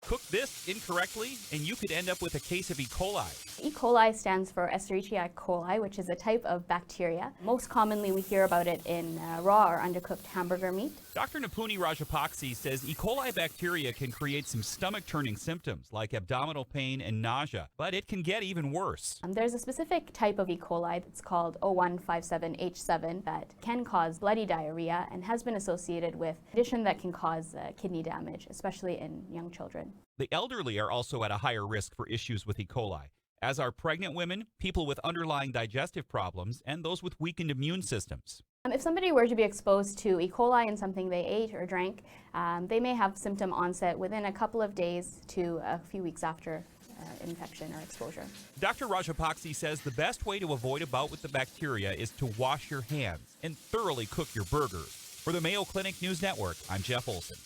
Cook this incorrectly, and you could end up with a case of E. coli. E. coli stands for Escherichia coli, which is a type of bacteria. Most commonly, we hear about it in raw or undercooked hamburger meat. Dr. Nipunie Rajapakse says E. coli bacteria can create some stomach-turning symptoms like abdominal pain and nausea, but it can get even worse. There's a specific type of E. coli that's called O157H7 that can cause bloody diarrhea and has been associated with a condition that can cause kidney damage, especially in young children. The elderly are also at a higher risk for issues with E. coli, as are pregnant women, people with underlying digestive problems, and those with weakened immune systems. If somebody were to be exposed to E. coli in something they ate or drank, they may have symptom onset within a couple of days to a few weeks after infection or exposure. Dr. Rajapakse says the best way to avoid a bout with the bacteria is to wash your hands and thoroughly cook your burgers. For the Mayo Clinic News Network, I'm Jeff Olson.